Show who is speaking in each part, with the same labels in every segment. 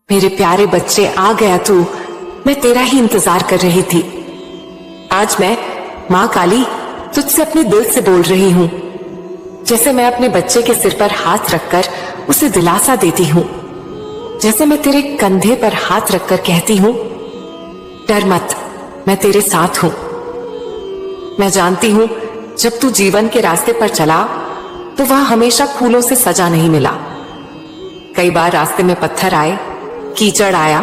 Speaker 1: मेरे प्यारे बच्चे, आ गया तू। मैं तेरा ही इंतजार कर रही थी। आज मैं माँ काली तुझसे अपने दिल से बोल रही हूँ, जैसे मैं अपने बच्चे के सिर पर हाथ रखकर उसे दिलासा देती हूँ, जैसे मैं तेरे कंधे पर हाथ रखकर कहती हूँ, डर मत, मैं तेरे साथ हूँ। मैं जानती हूँ जब तू जीवन के रास्ते पर चला तो वह हमेशा फूलों से सजा नहीं मिला। कई बार रास्ते में पत्थर आए, कीचड़ आया,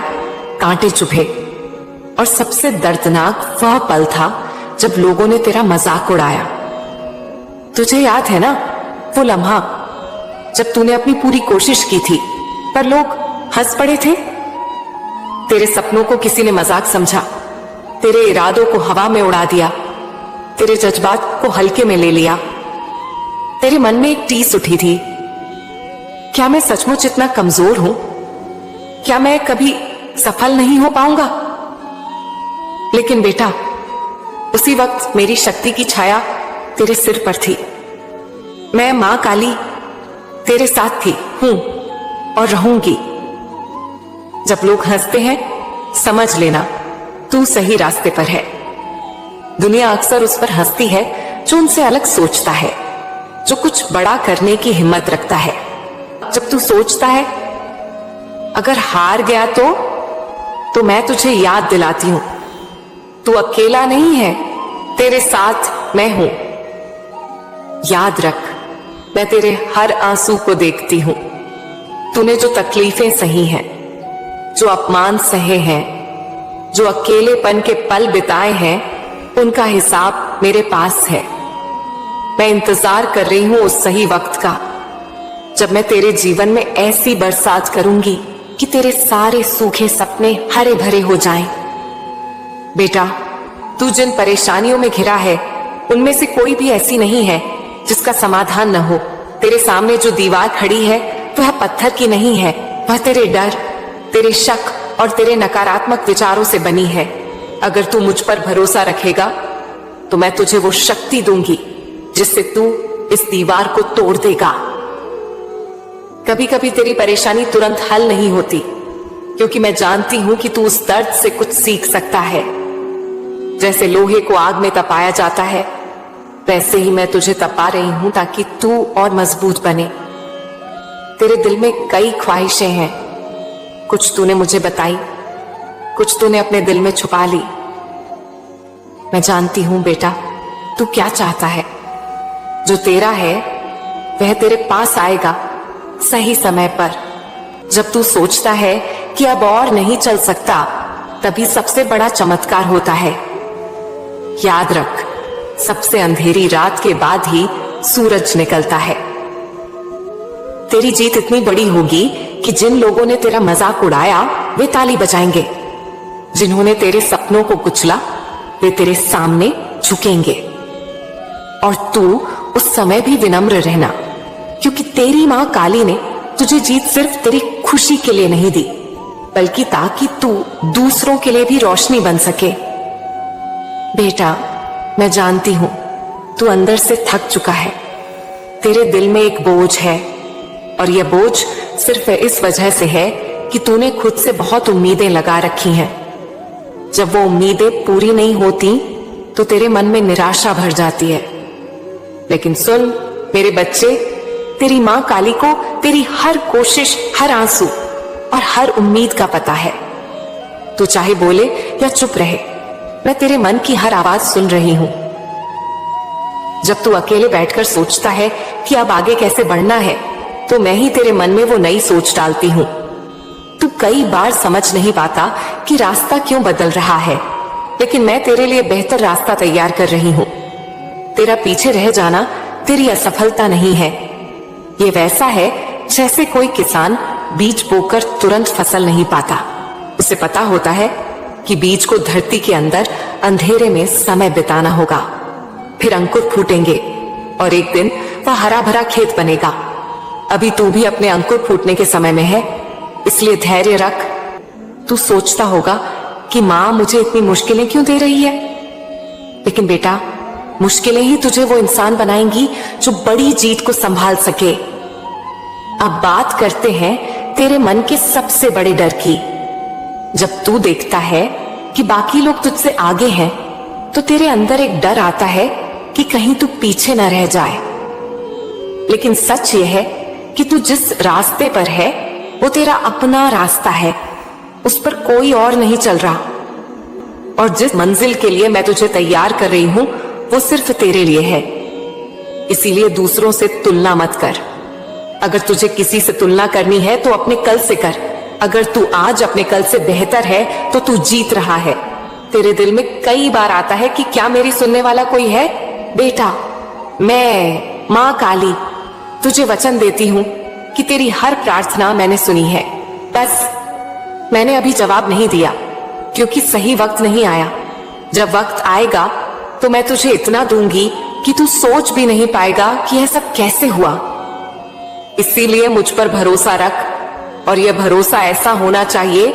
Speaker 1: कांटे चुभे, और सबसे दर्दनाक वह पल था जब लोगों ने तेरा मजाक उड़ाया। तुझे याद है ना वो लम्हा जब तूने अपनी पूरी कोशिश की थी पर लोग हंस पड़े थे? तेरे सपनों को किसी ने मजाक समझा, तेरे इरादों को हवा में उड़ा दिया, तेरे जज्बात को हल्के में ले लिया। तेरे मन में एक टीस उठी थी, क्या मैं सचमुच इतना कमजोर हूं? क्या मैं कभी सफल नहीं हो पाऊंगा? लेकिन बेटा, उसी वक्त मेरी शक्ति की छाया तेरे सिर पर थी। मैं मां काली तेरे साथ थी, हूं और रहूंगी। जब लोग हंसते हैं समझ लेना तू सही रास्ते पर है। दुनिया अक्सर उस पर हंसती है जो उनसे अलग सोचता है, जो कुछ बड़ा करने की हिम्मत रखता है। जब तू सोचता है अगर हार गया तो मैं तुझे याद दिलाती हूं, तू अकेला नहीं है, तेरे साथ मैं हूं। याद रख, मैं तेरे हर आंसू को देखती हूं। तूने जो तकलीफें सही हैं, जो अपमान सहे हैं, जो अकेलेपन के पल बिताए हैं, उनका हिसाब मेरे पास है। मैं इंतजार कर रही हूं उस सही वक्त का, जब मैं तेरे जीवन में ऐसी बरसात करूंगी कि तेरे सारे सूखे सपने हरे भरे हो जाएं। बेटा, तू जिन परेशानियों में घिरा है उनमें से कोई भी ऐसी नहीं है जिसका समाधान न हो। तेरे सामने जो दीवार खड़ी है वह पत्थर की नहीं है, वह तेरे डर, तेरे शक और तेरे नकारात्मक विचारों से बनी है। अगर तू मुझ पर भरोसा रखेगा तो मैं तुझे वो शक्ति दूंगी जिससे तू इस दीवार को तोड़ देगा। कभी कभी तेरी परेशानी तुरंत हल नहीं होती, क्योंकि मैं जानती हूं कि तू उस दर्द से कुछ सीख सकता है। जैसे लोहे को आग में तपाया जाता है, वैसे ही मैं तुझे तपा रही हूं ताकि तू और मजबूत बने। तेरे दिल में कई ख्वाहिशें हैं, कुछ तूने मुझे बताई, कुछ तूने अपने दिल में छुपा ली। मैं जानती हूं बेटा, तू क्या चाहता है। जो तेरा है वह तेरे पास आएगा सही समय पर। जब तू सोचता है कि अब और नहीं चल सकता, तभी सबसे बड़ा चमत्कार होता है। याद रख, सबसे अंधेरी रात के बाद ही सूरज निकलता है। तेरी जीत इतनी बड़ी होगी कि जिन लोगों ने तेरा मजाक उड़ाया वे ताली बजाएंगे, जिन्होंने तेरे सपनों को कुचला वे तेरे सामने झुकेंगे। और तू उस समय भी विनम्र रहना, क्योंकि तेरी मां काली ने तुझे जीत सिर्फ तेरी खुशी के लिए नहीं दी, बल्कि ताकि तू दूसरों के लिए भी रोशनी बन सके। बेटा, मैं जानती हूं तू अंदर से थक चुका है। तेरे दिल में एक बोझ है, और यह बोझ सिर्फ इस वजह से है कि तूने खुद से बहुत उम्मीदें लगा रखी हैं। जब वो उम्मीदें पूरी नहीं होती तो तेरे मन में निराशा भर जाती है। लेकिन सुन मेरे बच्चे, तेरी मां काली को तेरी हर कोशिश, हर आंसू और हर उम्मीद का पता है। तू चाहे बोले या चुप रहे, मैं तेरे मन की हर आवाज सुन रही हूं। जब तू अकेले बैठकर सोचता है कि अब आगे कैसे बढ़ना है, तो मैं ही तेरे मन में वो नई सोच डालती हूं। तू कई बार समझ नहीं पाता कि रास्ता क्यों बदल रहा है, लेकिन मैं तेरे लिए बेहतर रास्ता तैयार कर रही हूं। तेरा पीछे रह जाना तेरी असफलता नहीं है। ये वैसा है जैसे कोई किसान बीज बोकर तुरंत फसल नहीं पाता। उसे पता होता है कि बीज को धरती के अंदर अंधेरे में समय बिताना होगा, फिर अंकुर फूटेंगे और एक दिन वह हरा भरा खेत बनेगा। अभी तू भी अपने अंकुर फूटने के समय में है, इसलिए धैर्य रख। तू सोचता होगा कि मां मुझे इतनी मुश्किलें क्यों दे रही है, लेकिन बेटा, मुश्किलें ही तुझे वो इंसान बनाएंगी जो बड़ी जीत को संभाल सके। अब बात करते हैं तेरे मन के सबसे बड़े डर की। जब तू देखता है कि बाकी लोग तुझसे आगे हैं, तो तेरे अंदर एक डर आता है कि कहीं तू पीछे न रह जाए। लेकिन सच यह है कि तू जिस रास्ते पर है वो तेरा अपना रास्ता है, उस पर कोई और नहीं चल रहा। और जिस मंजिल के लिए मैं तुझे तैयार कर रही हूं वो सिर्फ तेरे लिए है। इसीलिए दूसरों से तुलना मत कर। अगर तुझे किसी से तुलना करनी है तो अपने कल से कर। अगर तू आज अपने कल से बेहतर है तो तू जीत रहा है। तेरे दिल में कई बार आता है कि क्या मेरी सुनने वाला कोई है? बेटा, मैं माँ काली तुझे वचन देती हूँ कि तेरी हर प्रार्थना मैंने सुनी है। बस मैंने अभी जवाब नहीं दिया क्योंकि सही वक्त नहीं आया। जब वक्त आएगा तो मैं तुझे इतना दूंगी कि तू सोच भी नहीं पाएगा कि यह सब कैसे हुआ। इसीलिए मुझ पर भरोसा रख, और यह भरोसा ऐसा होना चाहिए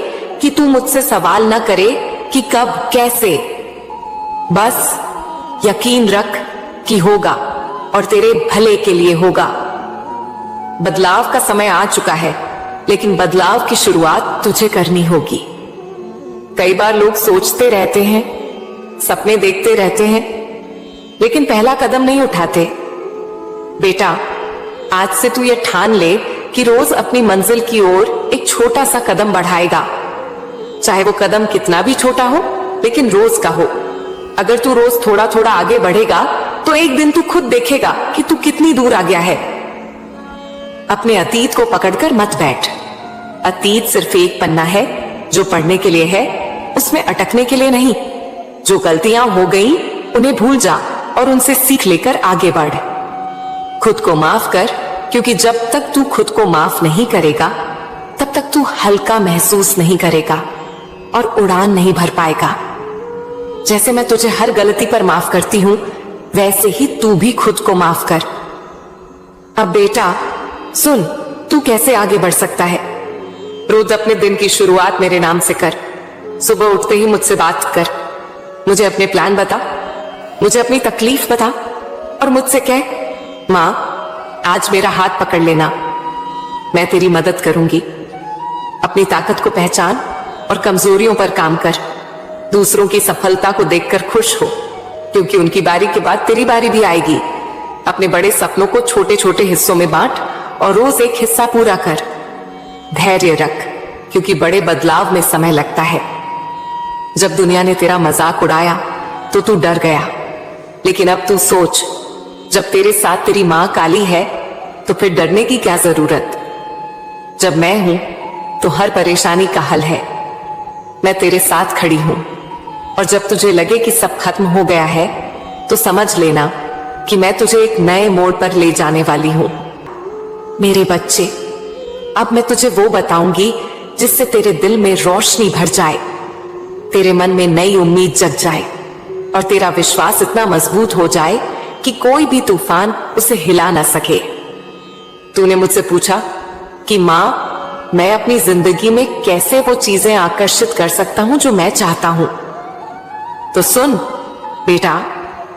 Speaker 1: कि तू मुझसे सवाल न करे कि कब कैसे। बस यकीन रख कि होगा और तेरे भले के लिए होगा। बदलाव का समय आ चुका है, लेकिन बदलाव की शुरुआत तुझे करनी होगी। कई बार लोग सोचते रहते हैं, सपने देखते रहते हैं, लेकिन पहला कदम नहीं उठाते। बेटा, आज से तू ये ठान ले कि रोज अपनी मंजिल की ओर एक छोटा सा कदम बढ़ाएगा। चाहे वो कदम कितना भी छोटा हो, लेकिन रोज का हो। अगर तू रोज थोड़ा थोड़ा आगे बढ़ेगा तो एक दिन तू खुद देखेगा कि तू कितनी दूर आ गया है। अपने अतीत को पकड़कर मत बैठ। अतीत सिर्फ एक पन्ना है जो पढ़ने के लिए है, उसमें अटकने के लिए नहीं। जो गलतियां हो गई उन्हें भूल जा और उनसे सीख लेकर आगे बढ़। खुद को माफ कर, क्योंकि जब तक तू खुद को माफ नहीं करेगा तब तक तू हल्का महसूस नहीं करेगा और उड़ान नहीं भर पाएगा। जैसे मैं तुझे हर गलती पर माफ करती हूं, वैसे ही तू भी खुद को माफ कर। अब बेटा सुन, तू कैसे आगे बढ़ सकता है। रोज अपने दिन की शुरुआत मेरे नाम से कर। सुबह उठते ही मुझसे बात कर। मुझे अपने प्लान बता, मुझे अपनी तकलीफ बता और मुझसे कह, माँ आज मेरा हाथ पकड़ लेना, मैं तेरी मदद करूंगी। अपनी ताकत को पहचान और कमजोरियों पर काम कर। दूसरों की सफलता को देखकर खुश हो, क्योंकि उनकी बारी के बाद तेरी बारी भी आएगी। अपने बड़े सपनों को छोटे छोटे हिस्सों में बांट और रोज एक हिस्सा पूरा कर। धैर्य रख, क्योंकि बड़े बदलाव में समय लगता है। जब दुनिया ने तेरा मजाक उड़ाया तो तू डर गया, लेकिन अब तू सोच, जब तेरे साथ तेरी माँ काली है तो फिर डरने की क्या जरूरत। जब मैं हूं तो हर परेशानी का हल है। मैं तेरे साथ खड़ी हूं, और जब तुझे लगे कि सब खत्म हो गया है तो समझ लेना कि मैं तुझे एक नए मोड़ पर ले जाने वाली हूं। मेरे बच्चे, अब मैं तुझे वो बताऊंगी जिससे तेरे दिल में रोशनी भर जाए, तेरे मन में नई उम्मीद जग जाए और तेरा विश्वास इतना मजबूत हो जाए कि कोई भी तूफान उसे हिला ना सके। तूने मुझसे पूछा कि माँ, मैं अपनी जिंदगी में कैसे वो चीजें आकर्षित कर सकता हूं जो मैं चाहता हूं। तो सुन बेटा,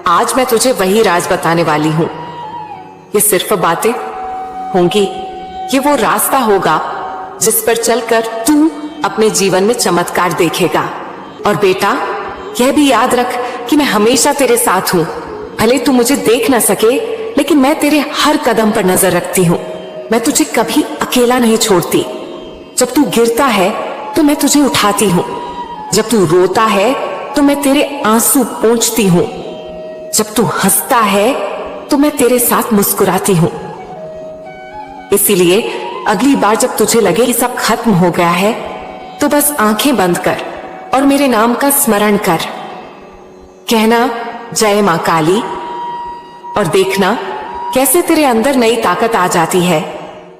Speaker 1: आज मैं तुझे वही राज बताने वाली हूं। ये सिर्फ बातें होंगी, ये वो रास्ता होगा जिस पर चलकर तू अपने जीवन में चमत्कार देखेगा। और बेटा, यह भी याद रख कि मैं हमेशा तेरे साथ हूं। भले तू मुझे देख ना सके, लेकिन मैं तेरे हर कदम पर नजर रखती हूं। मैं तुझे कभी अकेला नहीं छोड़ती। जब तू गिरता है तो मैं तुझे उठाती हूं। जब तू रोता है तो मैं तेरे आंसू पोंछती हूं। जब तू हंसता है तो मैं तेरे साथ मुस्कुराती हूं। इसीलिए अगली बार जब तुझे लगे कि सब खत्म हो गया है, तो बस आंखें बंद कर और मेरे नाम का स्मरण कर। कहना, जय मां काली, और देखना कैसे तेरे अंदर नई ताकत आ जाती है।